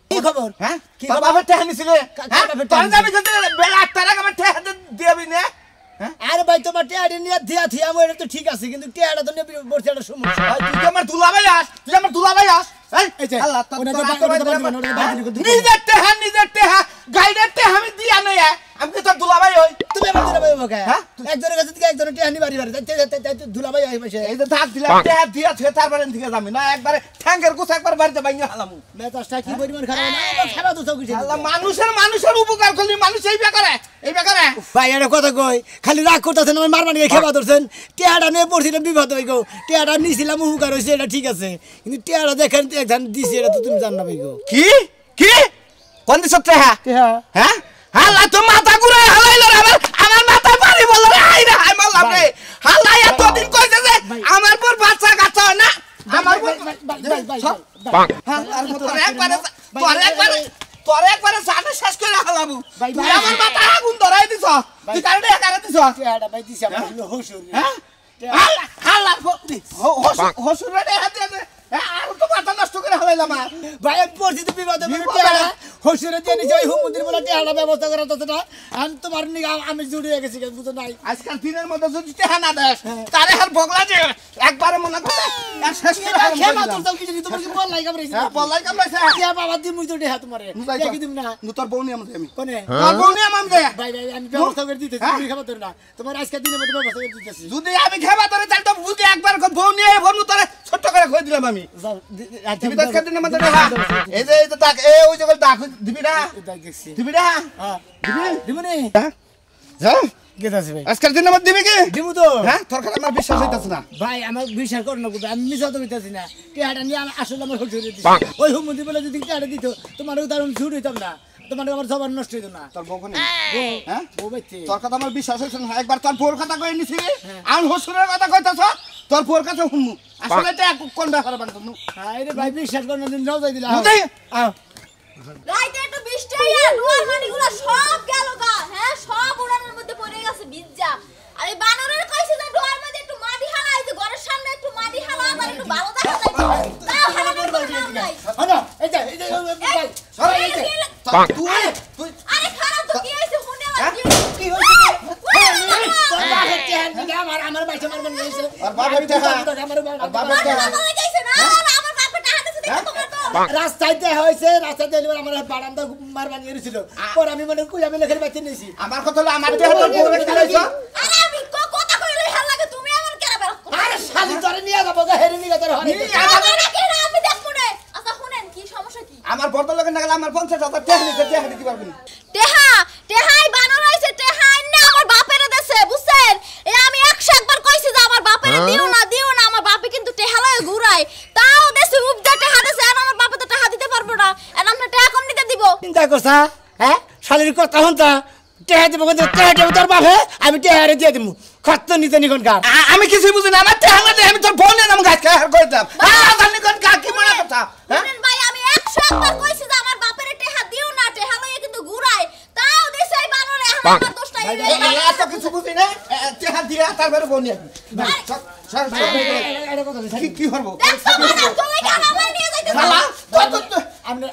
কি খবর হ্যাঁ তোর বাবার টাকা নিছিলে তোর যাবি কিন্তু বেলা 8টার আগে আমার টাকা দিবি না আরে ভাই তোমার টিয়াড়ি নিয়ে দিয়া থিয়া মই এটা তো ঠিক আছে কিন্তু টিয়াড়া তো নিয়ে বসে একটা সমস্যা তুই আমার দুলাভাই আস এই যে আল্লাহ নিজের টেহা গাইডের টেহা আমি দিয়া নাই আমি কি তোর দুলাভাই হই তুমি আমার দুলাভাই বকে একজনের কাছে থেকে একজনের টিয়া নি বাড়ি দুলাভাই আই বসে এই যে থাক দিলাম টেহা দিয়া থে তারপরে দিকে যাবি না একবারে ঠ্যাঙ্গের গুছ একবার বাড়িতে বাইঙ্গা হালামু মেজাজটা কি পরিমাণ খারাপ না খারাপ তো সব কিছু আল্লাহ মানুষের উপকার করলি মানুষ এই বেকারে ভাই এটা কথা কই খালি রাগ করতেছেন আমার মারমান গিয়ে খেবা ধরছেন টিয়াটা নিয়ে পড়ছিল বিপদ হয়ে গো টিয়াটা নিছিলাম উপকার হয়েছে এটা ঠিক আছে কিন্তু টিয়াটা দেখেন একজন দিছি এটা তো তুমি জান না ভাই গো কি কোন দিছ টেহা হ্যাঁ হাল্লা তো মাথা ঘুরে হালাইলো আমার মাথা পানি বললো রে আই রে হাই মারলাম রে হাল্লা এতদিন কইছে যে আমার পর বাচ্চা কাচ্চা হয় না আমার তোর একবারে জানে শেষ করে হালামু তুই আমার মাথা আগুন ধরাই দিছ তুই কারণে একারে দিছ টিয়াটা ভাই দিছি আমার হসুর হ্যাঁ হাল্লা হসুর রে হাতে আর তো মাথা নষ্ট করে হালাইলাম ভাই পরিস্থিতি বিপদে টিয়াটা হসুরে দিয়ে নিছে ওই মন্দির বলে টিয়াটা ব্যবস্থা করা তো না আমি তোমার নিগা আমি জুড়িয়ে গেছি বুঝো নাই আজকাল দিনের মধ্যে যদি টেহা না দেস তারে হার বগলা যে একবারে মনে করে আর শেষ করে খেমা তোর দাও কিছু তোমার কি বল লাই কামড়াইছে বলাই কামড়াইছে টিয়া বাবা দি মুই তো টিয়া তোমারে দেখি দিম না তোর বউনি আমি কোনে তোর বউনি আমি দে ভাই আমি ব্যবস্থা করে দিতেছি তুমি খাবার তোর না তোমার আজকে দিনের মধ্যে ব্যবস্থা করে দিতেছি যদি আমি খাবার তোরে তাহলে তো বুঝি একবার বউনি বনু তোরে ছোট করে কই দিলাম আমি দিবি তো খাদিন মধ্যে এই যে ডাক ওই যে ডাক দিবি না দিবি না হ্যাঁ দিবি নি যাও গেতাছে ভাই আজকাল দিনের মধ্যে দিবি কি দিমু তো হ্যাঁ তোর কথা আমার বিশ্বাস হইতাছ না ভাই আমার বিশ্বাস কর না আমি মিছা তো হইতাছি না টিয়াটা নিয়ে আসলে আমার হসুরে দিছি ওই হুমন্দি বলে যদি টিয়াটা দিত তোমার উদাহরণ ছুট হইতাম না তোমার আমার সবার নষ্ট হইতো না তোর বউ কোনে হ্যাঁ ও বাইতে তোর কথা আমার বিশ্বাস হইছ না একবার তোর বউর কথা কই নিছি আমি হসুরের কথা কইতাছ তোর বউর কাছে হুমু আসলে এটা কোন ব্যাপারে বানতনু আরে ভাই বিশ্বাস কর না দিন নাও যাই দিলা আও রাইতে একটু বৃষ্টি হইয়া দুয়ার মাটিগুলো সব গেল গা হ্যাঁ সব উড়ানের মধ্যে পড়ে গেছে ভিজা আর এই বানরের কইছে যে দুয়ার মধ্যে একটু মাটি হালাই যে ঘরের সামনে একটু মাটি হালা আর একটু ভালো দেখা যায় তাও হালানোর কোনো নাম নাই আনো এই যে ভাই সরে এই যে তুই আরে খারাপ তো কি হইছে শুনে আর কি হইছে তোর বাপের টিয়া নিয়ে আমার বাইতে মারবেন গেছে আর বাপের টিয়া আমার বাপের টিয়া গেছে না আমার বাপের টাকা দিছে দেখো তোমার তো রাস্তাতে হইছে রাস্তাতে এলিবার আমার বারান্দা মারবা নিয়ে ছিল পর আমি মনে কই আমি লেখার বাইতে নিছি আমার কথা হলো আমার টিয়া তোর বউরে কি কইছ আরে আমি কথা কইলে ভাল লাগে তুমি আমার কেন বের আরে শালি তোরে নিয়ে যাব গা হেরে নিয়ে তোর হরে আমি দেখব না আচ্ছা শুনেন কি সমস্যা কি আমার বড় লোকে না গেলে আমার 50,000 টাকা নিতে টাকা দিতে পারবি না টেহাই বানর হইছে টেহাই না আমার বাপেরে দেছে বুঝছেন এই আমি 100 বার কইছি যে আমার বাপেরে দিও না আমার বাপে কিন্তু টেহা লয়ে ঘুরায় তাও দেছে উপজা টেহা দেছে আর আমার বাপে তো টেহা দিতে পারবো না আর আমরা টেহা কম নিতে দিব চিন্তা করছা হ্যাঁ শালির কথা হন্তা টেহা দেব কিন্তু টেহা দেব তোর বাপে আমি টেহারে দিয়ে দিমু খত্ত নিতে নিকন কার আমি কিছু বুঝি না আমার টেহা না আমি তোর বোন নাম গাছ খাই কই দাম জানি কোন কা কি মনে কথা শুনেন ভাই আমি 100 বার কইছি যে আমার বাপেরে টেহা দিও না টেহা লয়ে কিন্তু ঘুরায় তাও দেছে এই বানরে আমার দোষ নাই এত কিছু বুঝি না টেহা দিয়া তারপরে বোন নিয়ে কি করবো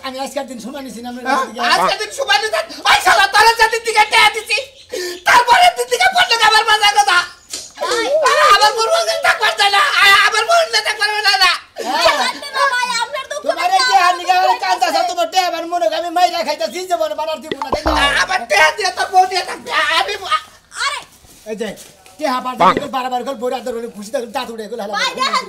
আমি আজকের দিন সময় নিছি না আজকের দিন সময় নিছি ওই শালা তোরা যদি দিকে টেহা দিছি তারপরে দিকে পড়লে আমার বাজার কথা আমার বড় থাকবার চাই না আমার বোন থাকবার না তোমার টেহা নিগা কাঁদা তোমার টেহা মনে আমি মাইরা খাইতাছি যে বড় বানার দিব না আমার টেহা দিয়ে তোর বোন দিয়ে থাকবে আমি আরে এই যে টেহা বাড়ি বারবার করে বড় আদর খুশি থাকলে দাঁত উঠে গেল ভাই দেখেন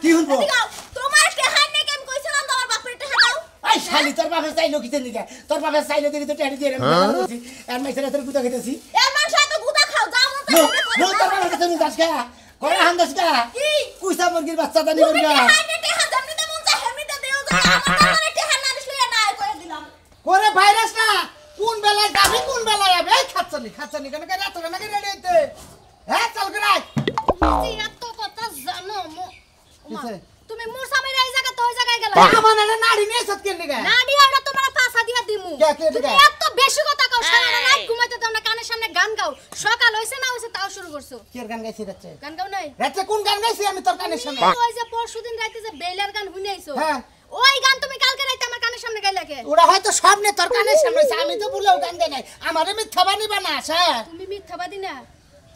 কি হলো তোমার টেহা নেই কেম কইছিলাম তোমার বাপের টেহা দাও আই শালি তোর বাপে চাইলো কিতে নিগা তোর বাপে চাইলো দেখি তো টেহা দিয়ে রেছি আর মাইছরা তোর গুতা খেতেছি এর মানুষ এত গুদা খাও যাও নো তোর বাপে কাছে নি দাসকা করে হান্দাসকা কি কুইসা মুরগির বাচ্চা দানি মুরগা টেহা জানি দে মন চা হেমিতে দেও মানে টেহা না দিলে না করে দিলাম করে ভাইরাস না কোন বেলায় যাবে কোন বেলায় যাবে খাচ্ছনি কেন করে এত নাকি রেডি হইতে হ্যাঁ চল করে আয় তুই এত কথা জানো তুমি মোর সামনে এই জায়গা তো ওই জায়গায় গেল আমার না নাড়ি নিয়ে সত কেন গা নাড়ি ওটা তোমার পাছা দিয়া দিমু তুমি এত বেশি কথা কও সারা রাত ঘুমাইতে দাও না কানের সামনে গান গাও সকাল হইছে না হইছে তাও শুরু করছো কি গান গাইছি রাতে গান গাও নাই রাতে কোন গান গাইছি আমি তোর কানের সামনে ওই যে পরশুদিন রাতে যে বেলার গান শুনাইছো হ্যাঁ ওই গান তুমি কালকে রাতে আমার কানের সামনে গাইলা কে ওরা হয়তো স্বপ্নে তোর কানের সামনে আমি তো ভুলেও গান দেই নাই আমারে মিথ্যা বানিবা না স্যার তুমি মিথ্যাবাদী না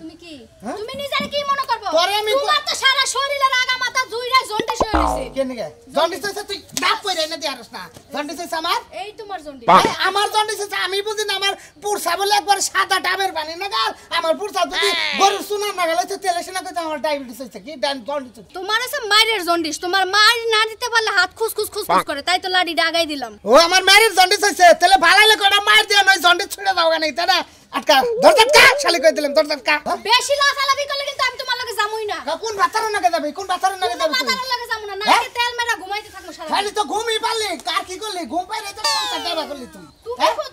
তুমি কি তুমি নিজের কি মনে করবো তোরে আমি তোমার তো সারা শরীরের আগা মাথা জুইরা জন্ডিস হয়ে গেছে কেন গে জন্ডিস হইছে তুই ডাক কইরা এনে দিয়ারস না জন্ডিস হইছে আমার এই তোমার জন্ডিস আমার জন্ডিস হইছে আমি বুঝি না আমার পুরসা বলে একবার সাদা ডাবের পানি না গাল আমার পুরসা যদি গরুর সুনা না গেলে তো তেলে সিনা কইতে আমার ডায়াবেটিস হইছে কি জন্ডিস তোমার আছে মায়ের জন্ডিস তোমার মার না দিতে পারলে হাত খুসখুস খুসখুস করে তাই তো লাডি ডাগাই দিলাম ও আমার মায়ের জন্ডিস হইছে তাহলে ভালাইলে কটা মার দিয়া নয় জন্ডিস ছুড়ে দাও গানি তাই না আটকা দরজাটকা শালি কই দিলাম দরজাটকা বেশি লাফালাফি করলে কিন্তু আমি তোমার লগে যামুই না কোন বাতারের নাকে যাবে কোন বাতারের নাকে যাবে মাথার লগে যামু না নাকে তেল মেরা ঘুমাইতে থাকো সারা খালি তো ঘুমই পারলি কার কি করলি ঘুম পাইলে তো সংসার দেবা করলি তুই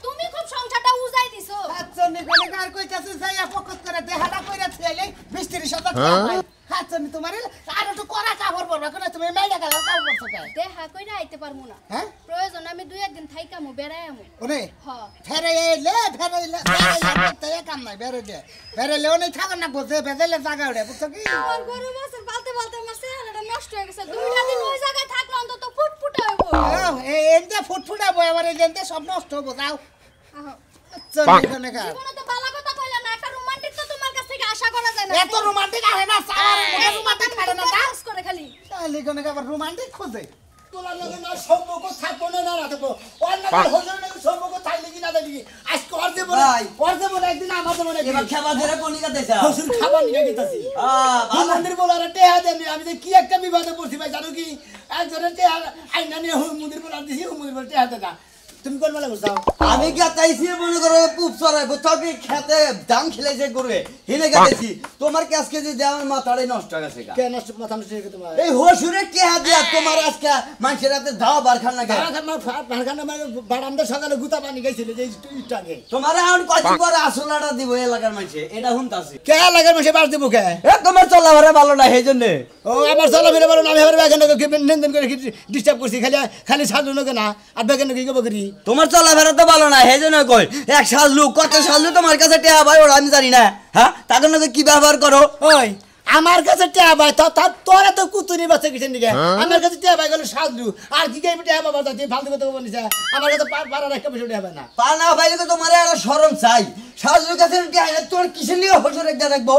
তুমি খুব সংসারটা উজাই দিছো আচ্ছা নিকনে কার কইতাছে যাইয়া ফোকাস করে দেহাটা কইরা থইলে মিস্ত্রি সাথে ভাই আচ্ছা নি তোমারে আর একটু করা কাপড় পরবা কোন তুমি মাইলা গেল কাপড় পরছো কে দেহা কইরা আইতে পারমু না হ্যাঁ প্রয়োজন আমি দুই একদিন থাইকামু বেড়াইমু ওরে হ্যাঁ ফেরাইলে তে কাম নাই বেরাইলে ওনে থাকা না বসে বেজাইলে জায়গা ওরে বুঝছো কি আমার গরু মাছের পালতে পালতে আমার চেহারাটা নষ্ট হয়ে গেছে দুইটা দিন ওই জায়গায় থাকলে অন্তত ফুটফুটে হইবো এনতে ফুটফুটাবো এবারে এনতে সব নষ্ট হবো যাও আচ্ছা নিকনে কার জীবনে তো ভালো কথা কইলা না একটা রোমান্টিক তো তোমার কাছ থেকে আশা করা যায় না এত রোমান্টিক আহে না সারা রোমান্টিক খাড়ে না কাজ করে খালি তাহলে কোনে আবার রোমান্টিক খোঁজে তোলার লগে না সম্পর্ক থাকবো না না থাকবো অন্য হোটেল নাকি সম্পর্ক থাকলে কি না থাকলে আজকে অর দেবো না একদিন আমার দেবো না এবার খাবার ধরে কোনি কাটাইছা হসুর খাবার নিয়ে গেতাছি মন্দির বলার টেহা দেন আমি যে কি একটা বিবাদে পড়ছি ভাই জানো কি একজনের টেহা আইনা নিয়ে মন্দির বলার দিছি মন্দির বলার টেহা দেখা তুমি কোন বেলা বলছাও আমি গাতাইছি মনে করো পুপ চড়াই বুঝছাও কি খেতে দাম খেলেছে করবে হিনে গাতাইছি তোমার কাছ কেজি দিয়ে আমার মাথাটাই নষ্ট হয়ে গেছে কে নষ্ট মাথা নষ্ট হয়ে তোমার এই হসুরে কে হাত দিয়া তোমার আজকে মানুষের হাতে দাও বার খান না কে ভাড়খানা বারান্দা সকালে গুতা পানি গেছিল যে ইটাকে তোমার এখন কয়দিন পরে আসলাটা দিব এলাকার মানুষে এটা হুনতাছি কে লাগার মাসে বাস দেবো কে এ তোমার চলাফেরা ভালো না সেই জন্য ও আমার চলাফেরা ভালো না আমি আমার বেগানে লেনদেন করে ডিস্টার্ব করছি খালি সাজলো না কেনা আর বেগানে কি করবো করি তোমার চলাফেরা তো ভালো না সেই জন্য কই এক সাজলু কত সাজলু তোমার কাছে টেহা ভাই ওরা আমি জানি না হ্যাঁ তাকে নাকি কি ব্যবহার করো ওই আমার কাছে টেয়া ভাই তোরা তো কুতুরি বাচ্চা কিছু দিকে আমার কাছে টেয়া ভাই গেলো সাজলু আর কি গাইবে টেয়া বাবা তুই ফালতু কথা বলিস আমার কাছে পাড়ার একটা বিষয় টেয়া ভাই না পা না পাইলে তো তোমার একটা শরম চাই সাজলুর কাছে টেহা তোর কিসের নিয়ে হসুর একটা রাখবো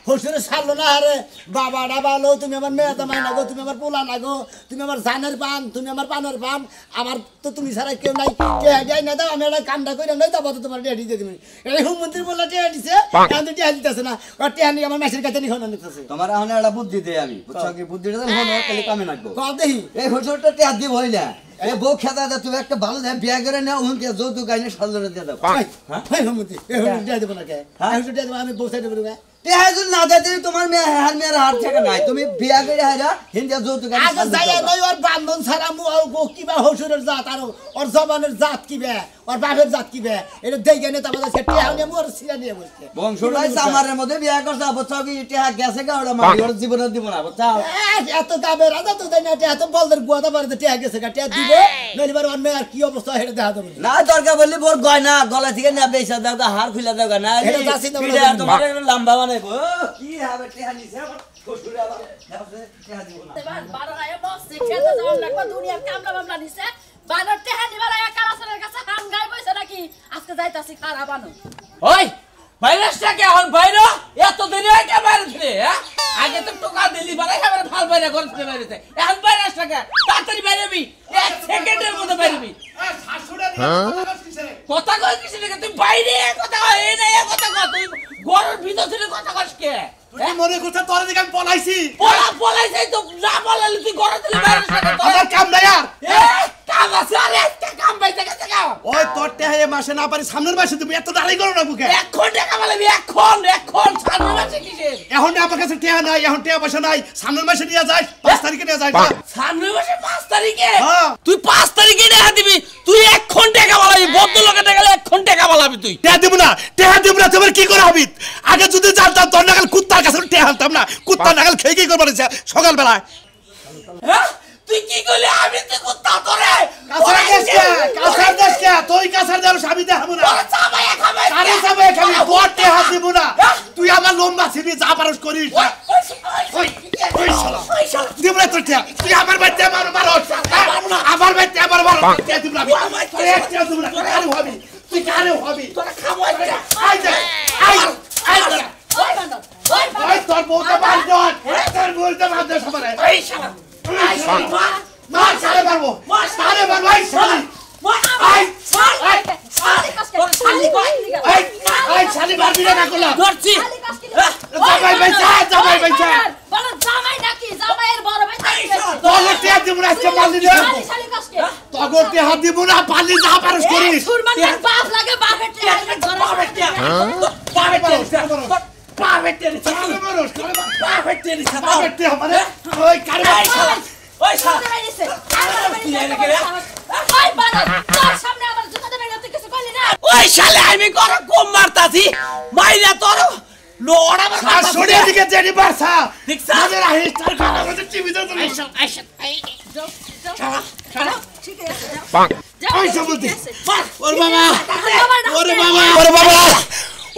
হসুরে ছাড়লো না আরে বাবা ডাবালো তুমি আমার মেয়েটা মাই নাগো তুমি আমার পোলা নাগো তুমি আমার জানের পান তুমি আমার পানের পান আমার তো তুমি ছাড়া কেউ নাই টেয়া দেয় না দাও আমি একটা কামটা করে নই তারপর তো তোমার টেয়া দিতে তুমি এই হুমন্ত্রী বললা টেয়া দিছে এখন তো টেয়া দিতেছে না ওর টেয়া নিয়ে আমার মেসের কাছে নিখনো নিতেছে তোমার এখন একটা বুদ্ধি দেই আমি বুঝছো কি বুদ্ধিটা হলো তাহলে কামে নাকবো দেখি এই হসুরটা টেহা দিব হইলা এই বউ খেতা দা তুমি একটা ভালো দেয় বিয়া করে নাও হুমকে যৌতুক আইনে সাজলরে দিয়ে দাও হ্যাঁ হুমন্ত্রী এই হুমন্ত্রী টেয়া দেবো না কে টেয়া দেবো আমি বসে দেবো টেহা যদি না দেয় তোমার মেয়ে হার মেয়ের হার থেকে নাই তুমি বিয়া করে হাইরা হিন্দা যৌতুক আগে যাইয়া নই ওর বান্ধন ছাড়া মু কিবা হসুরের জাত আর ওর জবানের জাত কিবে ওর বাপের জাত কিবে এটা দেখে নে তারপর সে টেহা নিয়ে মোর সিরা নিয়ে বসছে বংশটাই সামারের মধ্যে বিয়া করছে বুঝছো কি টেহা গেছে গা ওরা মারি ওর জীবনে দিব না বুঝছো এত দামে রাজা তো দেয় না টেহা তো বলদের গুয়াদা পারে টেহা গেছে গা টেহা দিব নইলে ওর মেয়ে আর কি অবস্থা হেঁটে দেখা দেবো না দরকার বললি বোর গয়না গলা থেকে না বেসা দাও গা হার খুলে দাও গা না তোমার লম্বা বানাইবো কি হবে টেহা নিছে শ্বশুরে আবার টেহা দিব না এবার বাড়ায় বসে খেতে যাওয়ার লাগবে দুনিয়ার কামলা মামলা নিছে বানর টেহা নিবার আয়া কারাসনের কাছে হাম গায় বইছে নাকি আজকে যাইতাছি খারাপ আনো ওই ভাইরাসটা কে এখন বাইরে এত দেরি হয় কে বাইরে ছিলে হ্যাঁ আগে তো টোকা দিলি বারে এবারে ভাল বাইরে করতে বাইরেতে এখন ভাইরাসটা কে তাড়াতাড়ি বাইরেবি এক সেকেন্ডের মধ্যে বাইরেবি কথা কই কিছু না তুই বাইরে কথা কই এই না এই কথা কই তুই ঘরের ভিতর থেকে কথা কইস কে তুই মনে করছ তোর দিকে আমি পলাইছি পলাইছাই তো না পলাইলি তুই ঘরে দিলি ভাইরাসটা আমার কাম নাই আর এ কাম আছে আরে একটা কাম পাইতে গেছে ওই তোর টেহা এ মাসে না পারি সামনের মাসে তুমি এত দাঁড়াই করো না বুকে এখন টাকা বলবি এখন সামনের মাসে কিসের এখন আমার কাছে টেহা নাই এখন টেহা পয়সা নাই সামনের মাসে নিয়ে যাই 5 তারিখে নিয়ে যাই সামনের মাসে 5 তারিখে হ্যাঁ। তুই 5 তারিখে টাকা দিবি তুই এখন টাকা বলবি বদ্ধ লোকে টাকা এখন টাকা বলবি তুই টেহা দিব না তোমার কি করে হবি আগে যদি জানতাম তোর নাগাল কুত্তার কাছে টেহা আনতাম না কুত্তা নাগাল খেয়ে কি করবো সকাল বেলায় হ্যাঁ তুই কি কইলি আমি তো কুত্তা তোরে কাছার দেশ কে তুই কাছার দেশ আমি দেখাবো না তোরে চাবায়া খাবে আরে যাবে খালি তোর টেহা দিব না তুই আমার লম্বা ছিবি যা পারস করিস ওই শালা দিব না তোর টেহা তুই আমার বাচ্চা মারস আমার বাচ্চা আমার টেহা দিব না তুই একটা দিব না কারে হবি তুই কারে হবি তোরে খাবো আই দে আই ওই বান্দর ওই ওই তোর বউটা মার দর তোর বউটা মার দর সবারে এই শালা মার সারে মারবো সারে মারবো এই শালি আই আই শালি মারবি না করলা ধরছি জামাই বাইচা বলো জামাই নাকি জামাইয়ের বড় ভাই তোর টেহা দিব না আজকে পালি দে তোর টেহা দিব না পালি যা পারস করিস সুরমানের বাপ লাগে বাপের টেহার ওই কারে ওই শালা ওই বান্দর তোর সামনে আবার জুতা দেবে না তুই কিছু কইলি না ওই শালে আমি করে কম মারতাছি মাইরা তোর লোড়া আর সরিয়ে দিকে জেডি বারসা দেখছা? আমাদের হিস্টার খানা আমাদের টিভিতে তো নাই ঠিক আছে যাও ওই সবুতি মার ওর বাবা ওরে ওরে বাবা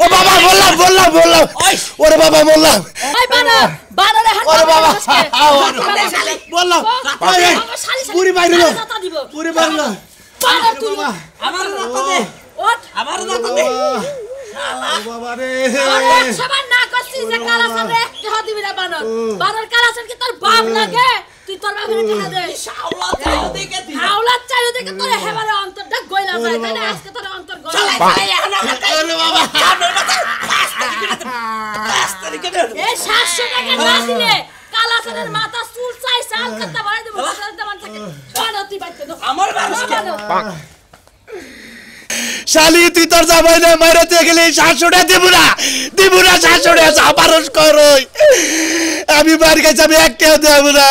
ও বাবা বললাম ওরে বাবা বললাম ওই বান্দর বান্দরে হাত ওরে বাবা বললাম বললাম পুরি বাইরে দিব পুরি বাইরে বান্দর তুই আমার রাত দে ওঠ আমার রাত দে ও বাবা রে ওরে সমান না করছিস যে কালাসান রে টেহা দিবি না বান্দর বান্দর কালাসান কি তোর বাপ লাগে তুই তোর বাপের টেহা দে শাওলা চাইও দেখে দি হাওলা চাইও দেখে তোর হেবারে অন্তরটা গইলা যায় তাই না আজকে তোর অন্তর গইলা ওরে বাবা এই 700 টাকা না দিলে কালাসানের মাথা চুল চাই চাল করতে বাড়াই দেব দামান থাকে বানতি বাইতে দাও আমার মানুষকে শালি তুই তোর জামাই না মাইরাতে গেলে 700 টাকা দিব না 700 টাকা যা পারস করই আমি বাড়ি কাছে আমি একটাও দেব না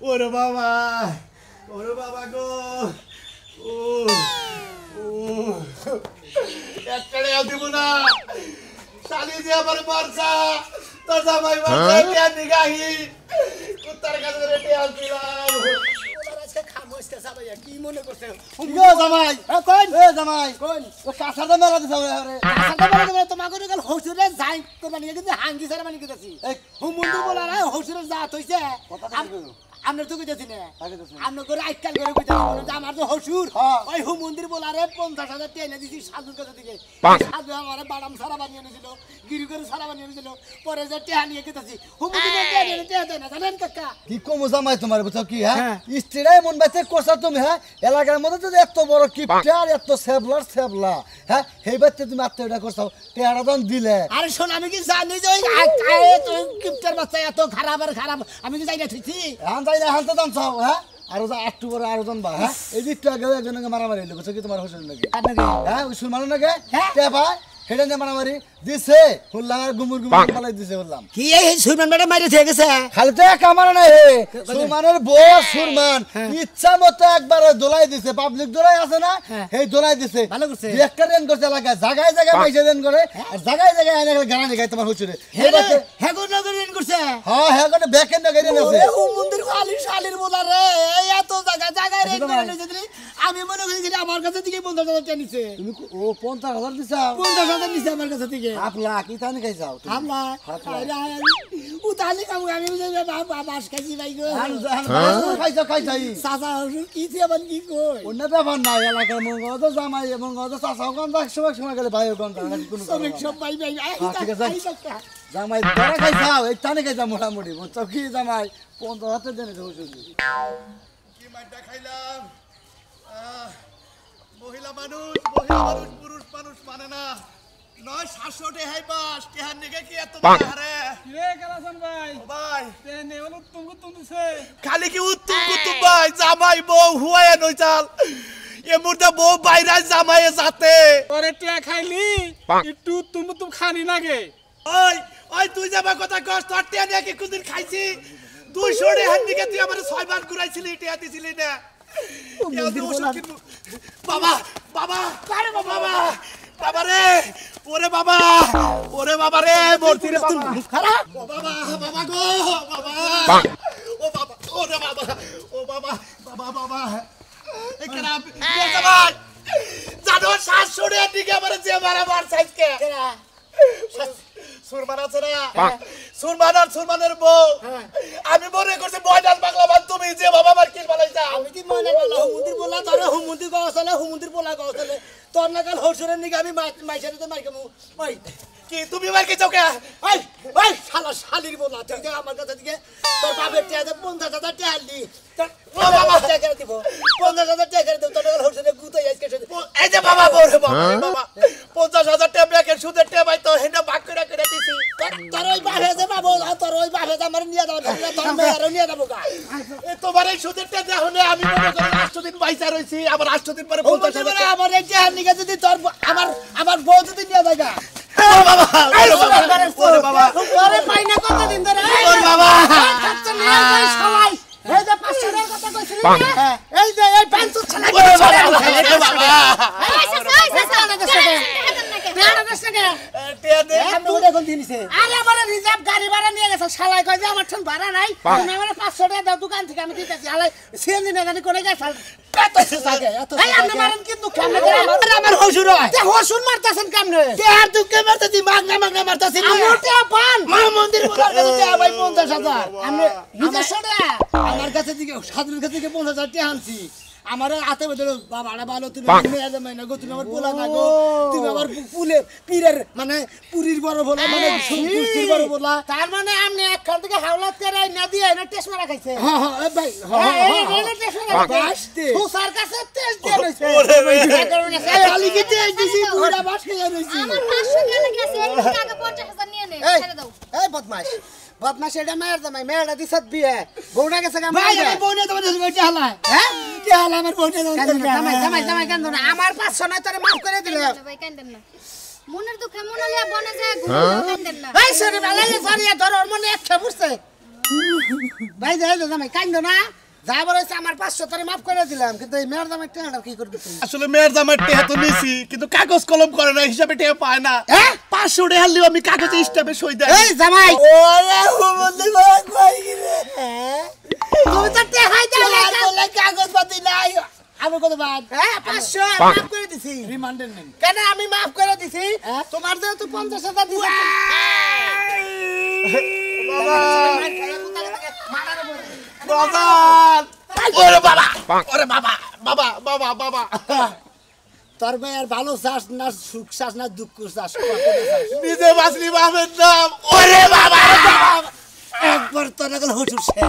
ওরে বাবা গো ও একটাও দিব না শালি যে আমার মারছা তোর জামাই মারছা কেন নিগাহি কুত্তার কাছে রেটে আসছিলাম কি মনে করছে জামাই জামাই কোন ও কাছাটা মেলা দিছ রে কাছাটা মেলা দিছ তোমাকে গেল হসুরে যাই তো মানে কিন্তু হাঙ্গি সারা মানে কইতাছি ও মুন্ডু বলা না হসুরে জাত হইছে আমরা তো কইতাছি না আমরা করে আইকাল করে কইতাছি আমার তো হসুর ওই হু মন্দির বলারে 50,000 টাকা এনে দিছি সাধুর কাছে দিকে সাধু আমারে বাদাম সারা বানিয়ে এনেছিল গিরি করে সারা বানিয়ে এনেছিল পরে যে টেহা নিয়ে কইতাছি হু মন্দির টেহা দেন না জানেন কাকা কি কম জামাই তোমার বুঝছো কি হ্যাঁ স্ত্রীরাই মন বাইতে করছা তুমি হ্যাঁ এলাকার মধ্যে যদি এত বড় কিপটার এত সেবলা হ্যাঁ সেই বাইতে তুমি আত্মীয়টা করছো টেহারা দাম দিলে আরে শোন আমি কি জানি যে ওই আয়ে তো কিপটার বাচ্চা এত খারাপ আমি কি জানি না ঠিকই এখন যাই না হালতে দাম চাও হ্যাঁ আরো যা আটটু বড় আরো জন বা হ্যাঁ এই দিকটা আগে একজনকে মারামারি হইলো বুঝছো কি তোমার হোসেন নাকি হ্যাঁ ওই সুলমানের নাকি কে ভাই হেডে নে মারামারি দিছে হুল্লাম আর গুমুর পালাই দিছে হুল্লাম কি এই সুরমান ম্যাডাম মাইরে থেকে গেছে খালি তো কামার নাই হে সুরমানের বউ সুরমান ইচ্ছা মতো একবারে দোলাই দিছে পাবলিক দোলাই আছে না এই দোলাই দিছে ভালো করছে একটা দেন করছে এলাকায় জায়গায় পয়সা দেন করে আর জায়গায় এনে গানা গায় তোমার হচ্ছে হ্যাঁ গো নগর দেন করছে হ্যাঁ হ্যাঁ করে ব্যাকেন্ড গাড়ি আছে ও মন্দির খালি শালির বলা রে এই এত জায়গায় রেড করে নিছে আমি মনে করি আমার কাছে থেকে 50,000 টাকা নিছে তুমি ও 50,000 দিছাও 50,000 নিছে আমার কাছে থেকে আপলা কি তানি খাই যাও আমলা আরে ও তালি কাম আমি বাস খাইছি ভাই গো খাই যাই সাসা কি দিবেন কি কই অন্য ব্যাপার নাই এলাকার মঙ্গল তো জামাই মঙ্গল তো চাষাও কোন সময় গেলে ভাই কোন কোনো সব ভাই ঠিক আছে জামাই ধরে খাই যাও এই তানি খাই যাও মোটামুটি বুঝছো কি জামাই 50,000 দেনে যাও কি মাইটা খাইলাম মহিলা মানুষ পুরুষ মানুষ মানে না 700 টাকা বাস টেহার নিকে কি এত হারে রে কালাসান ভাই ভাই তেনে হলো তুমি দিছে খালি কি উত্তম কুতুম ভাই জামাই বউ হুয়ায় নই চাল এ মুর্দা বউ বাইরে জামাইয়ে যাতে ওরে টিয়া খাইলি একটু তুম খানি নাগে ওই ওই তুই যাবা কথা কস তোর টিয়া নিয়ে কি কোনদিন খাইছি 200 টাকার দিকে তুই আমার 6 বার ঘুরাইছিলি টিয়া দিছিলি না বাবা বাবা আরে বাবা বাবা রে ওরে বাবা রে মূর্তি রে তুই খারাপ ও বাবা বাবা গো বাবা ও বাবা ওরে বাবা ও বাবা বাবা বাবা এই খারাপ বলতে ভাই জানো 700 টাকার দিকে আমার যে মারা মার সাইজকে সুরমান আছে না সুরমানের বউ আমি মনে করছি ময়দান বাংলা তুমি যে বাবা আমার কি বানাইছা আমি কি মনে বলা হুমুন্দির বলা তোর হুমুন্দির গছলে হুমুন্দির বলা গছলে তোর নাকাল হরসুরের নিকে আমি মাইছারে তো মাইকামু ওই কি তুমি মার কি চোকে ওই ওই শালা শালির বলা তুই তো আমার কাছে দিকে তোর বাপের টাকা 50,000 টাকা আনলি তোর বাবা টাকা দিব 50,000 টাকা দিব তোর নাকাল হরসুরে গুতাই আজকে এই যে বাবা বলে বাবা 50,000 টাকা ব্যাকের সুদের টাকা পাই তো হেনা ভাগ করে দিছি তোর ওই বাপে যে বাবু তোর ওই বাপে যে আমার নিয়ে দাও তোর মেয়েরও নিয়ে দাও গা এ তোমার এই সুদের টাকা দেওয়া হলে আমি মনে করি 8 দিন পয়সা রইছি আবার 8 দিন পরে 50,000 টাকা আমার এই যে নিকে যদি তোর আমার বউ যদি নিয়ে যায় গা ও বাবা ওরে বাবা তোরে পাই না কতদিন ধরে ওরে বাবা খরচা নিয়ে যাই সবাই এই যে 500 টাকার কথা কইছিস না এই যে এই পাঁচশো ছাড়া ওরে বাবা টিয়া দে আমি ওটা কোন দিনছে আরে আমার রিজার্ভ গাড়ি ভাড়া নিয়ে গেছে শালাই কই যে আমার ঠন ভাড়া নাই তুমি আমার 500 টাকা দাও দোকান থেকে আমি দিতেছি শালাই সিএনজি না জানি কোনে গেছে এত সাগে এত এই আপনি মারেন কিন্তু কেমনে করে আমার হসুর হয় তে হসুন মারতাছেন কেমনে দেহার দুঃখে মারতেছি মাগনা মারতেছি আমার তে পান মা মন্দির বলার কাছে দেয়া ভাই 50,000 আমি নিজস্ব টাকা আমার কাছে দিকে সাধুর কাছে থেকে 50,000 টাকা আনছি আমার হাতে বদল বাবাটা ভালো তুমি মেয়ে জামাই না গো তুমি আমার পোলা না গো তুমি আমার পুলে পীরের মানে পুরীর বড় বলা মানে সুষ্টির বড় বলা তার মানে আপনি একখান থেকে হাওলাত করে না দিয়ে না টেস্ট মারা খাইছে হ্যাঁ হ্যাঁ ভাই এই রেলে টেস্ট মারা খাইছে সুসার কাছে টেস্ট দিয়ে রইছে খালি কি টেস্ট দিছি পুরা বাস খেয়ে রইছি আমার 500 টাকা গেছে এই টাকা 50,000 নিয়ে নে ছেড়ে দাও এই বদমাশ এটা মেয়ের জামাই মেয়েরা দিছত বিয়ে বউটা গেছে কেমন ভাই আমার বোনে তোমার দেশে কইতে হালা হ্যাঁ কি হালা আমার বোনে জামাই কেন না আমার 500 না তোরে মাফ করে দিলে ভাই কান্দেন না মনের দুঃখে মনে লিয়া বনে যায় ঘুরে কান্দেন না ভাই সরি বালাই সরি ধর ওর মনে একটা বুঝছে ভাই যাই জামাই কান্দো না যা বলেছে আমার 500 তোরে মাফ করে দিলাম কিন্তু এই মেয়ের জামাই টাকা কি করবি তুই আসলে মেয়ের জামাই টিয়া তো নিছি কিন্তু কাগজ কলম করে না হিসাবে টিয়া পায় না 500 টাকা হলেও আমি কাগজে স্ট্যাম্পে সই দেই এই জামাই ওরে হুমন্দি ভাই কই গিরে তুমি তো টেহাই দাও আর বলে কাগজ পাতি নাই আমি কত বাদ 500 মাফ করে দিছি রিমান্ডের নেন কেন আমি মাফ করে দিছি তোমার যেহেতু 50,000 দিছি বাজান ওরে বাবা তোর ভাই আর ভালো চাস না সুখ চাস না দুঃখ চাস নিজে বাসলি বাপের নাম ওরে বাবা একবার তোর হসুর শেষ